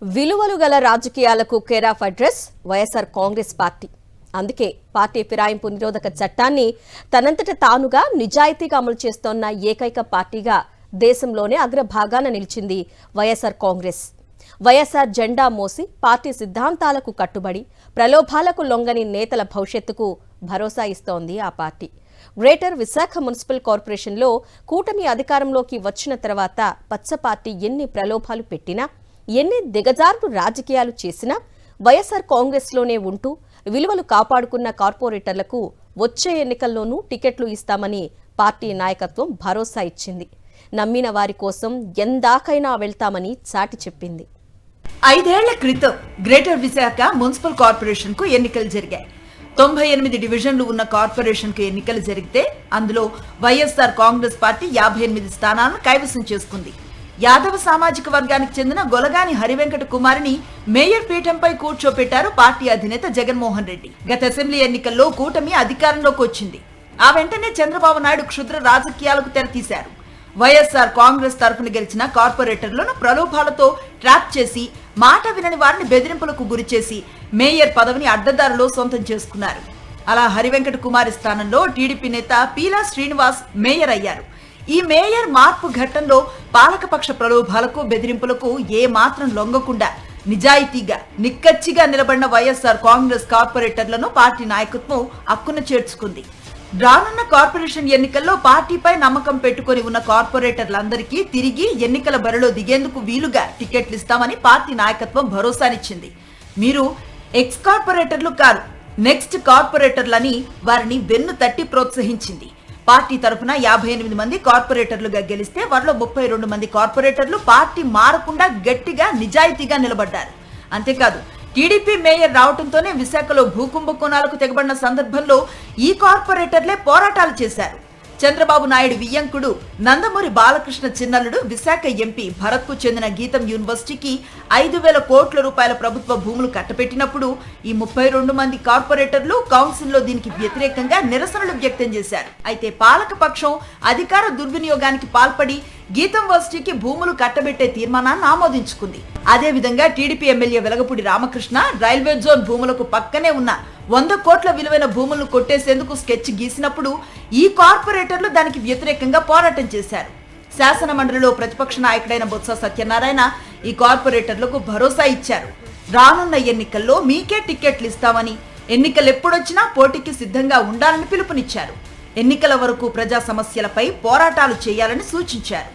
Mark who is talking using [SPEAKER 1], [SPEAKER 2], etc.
[SPEAKER 1] విలువలు గల రాజకీయాలకు care of address YSR Congress party. అందుకే పార్టీ ఫిరాయింపు నిరోధక చట్టాన్ని తనంతట తానుగా నిజాయితీగా అమలు చేస్తోన్న ఏకైక పార్టీగా దేశంలోనే అగ్రభాగాన నిలిచింది వైఎస్ఆర్ కాంగ్రెస్. వైఎస్ఆర్ జెండా మోసి పార్టీ సిద్ధాంతాలకు కట్టుబడి ప్రలోభాలకు లొంగని నేతల భవిష్యత్తుకు భరోసా ఇస్తోంది ఆ పార్టీ. గ్రేటర్ విశాఖ మున్సిపల్ కార్పొరేషన్లో కూటమి అధికారంలోకి వచ్చిన తర్వాత పచ్చ పార్టీ ఎన్ని ప్రలోభాలు పెట్టినా, ఎన్ని దిగజారుడు రాజకీయాలు చేసినా వైఎస్ఆర్ కాంగ్రెస్లోనే ఉంటూ విలువలు కాపాడుకున్న కార్పొరేటర్లకు వచ్చే ఎన్నికల్లోనూ టికెట్లు ఇస్తామని పార్టీ నాయకత్వం భరోసా ఇచ్చింది. నమ్మిన వారి కోసం ఎందాకైనా వెళ్తామని చాటి చెప్పింది.
[SPEAKER 2] 5 ఏళ్ల క్రితం గ్రేటర్ విశాఖ మున్సిపల్ కార్పొరేషన్ కు ఎన్నికలు జరిగాయి. 98 డివిజన్లు ఉన్న కార్పొరేషన్ కు ఎన్నికలు జరిగితే అందులో వైఎస్ఆర్ కాంగ్రెస్ పార్టీ 58 స్థానాలను కైవసం చేసుకుంది. యాదవ సామాజిక వర్గానికి చెందిన గొలగాని హరివెంకట కుమారిని మేయర్ పీఠంపై కూర్చోపెట్టారు పార్టీ అధినేత జగన్మోహన్ రెడ్డి. గత అసెంబ్లీ ఎన్నికల్లో కూటమి అధికారంలోకి వచ్చింది. ఆ వెంటనే చంద్రబాబు నాయుడు క్షుద్ర రాజకీయాలకు తెరతీశారు. వైఎస్ఆర్ కాంగ్రెస్ తరఫున గెలిచిన కార్పొరేటర్లను ప్రలోభాలతో ట్రాప్ చేసి, మాట వినని వారిని బెదిరింపులకు గురిచేసి మేయర్ పదవిని అడ్డదారిలో సొంతం చేసుకున్నారు. అలా హరివెంకట కుమారి స్థానంలో టీడీపీ నేత పీలా శ్రీనివాస్ మేయర్ అయ్యారు. ఈ మేయర్ మార్పు ఘట్టంలో పాలకపక్ష ప్రలోభాలకు, బెదిరింపులకు ఏ మాత్రం లొంగకుండా నిజాయితీగా, నిక్కచ్చిగా నిలబడిన వైఎస్ఆర్ కాంగ్రెస్ కార్పొరేటర్లను పార్టీ నాయకత్వం అక్కున చేర్చుకుంది. రానున్న కార్పొరేషన్ ఎన్నికల్లో పార్టీపై నమ్మకం పెట్టుకుని ఉన్న కార్పొరేటర్లందరికీ తిరిగి ఎన్నికల బరిలో దిగేందుకు వీలుగా టికెట్లు ఇస్తామని పార్టీ నాయకత్వం భరోసానిచ్చింది. మీరు ఎక్స్ కార్పొరేటర్లు కాదు, నెక్స్ట్ కార్పొరేటర్లని వారిని వెన్ను తట్టి ప్రోత్సహించింది. పార్టీ తరఫున 58 మంది కార్పొరేటర్లుగా గెలిస్తే వారిలో 32 మంది కార్పొరేటర్లు పార్టీ మారకుండా గట్టిగా, నిజాయితీగా నిలబడ్డారు. అంతేకాదు, టీడీపీ మేయర్ రావడంతోనే విశాఖలో భూకుంభకోణాలకు తెగబడిన సందర్భంలో ఈ కార్పొరేటర్లే పోరాటాలు చేశారు. చంద్రబాబు నాయుడు వియ్యంకుడు నందమూరి బాలకృష్ణ చిన్నల్లుడు విశాఖ ఎంపీ భరత్ కు చెందిన గీతం యూనివర్సిటీకి 5,000 కోట్ల రూపాయల ప్రభుత్వ భూములు కట్టబెట్టినప్పుడు ఈ 32 మంది కార్పొరేటర్లు కౌన్సిల్లో దీనికి వ్యతిరేకంగా నిరసనలు వ్యక్తం చేశారు. అయితే పాలకపక్షం అధికార దుర్వినియోగానికి పాల్పడి గీతం యూనివర్సిటీకి భూములు కట్టబెట్టే తీర్మానాన్ని ఆమోదించుకుంది. అదేవిధంగా TDP MLA Velagapudi Ramakrishna railway zone భూములకు పక్కనే ఉన్న 100 కోట్ల విలువైన భూములను కొట్టేసేందుకు స్కెచ్ గీసినప్పుడు ఈ కార్పొరేటర్లు దానికి వ్యతిరేకంగా పోరాటం చేశారు. శాసన మండలిలో ప్రతిపక్ష నాయకుడైన బొత్స సత్యనారాయణ ఈ కార్పొరేటర్లకు భరోసా ఇచ్చారు. రానున్న ఎన్నికల్లో మీకే టికెట్లు ఇస్తామని, ఎన్నికలు ఎప్పుడొచ్చినా పోటీకి సిద్ధంగా ఉండాలని పిలుపునిచ్చారు. ఎన్నికల వరకు ప్రజా సమస్యలపై పోరాటాలు చేయాలని సూచించారు.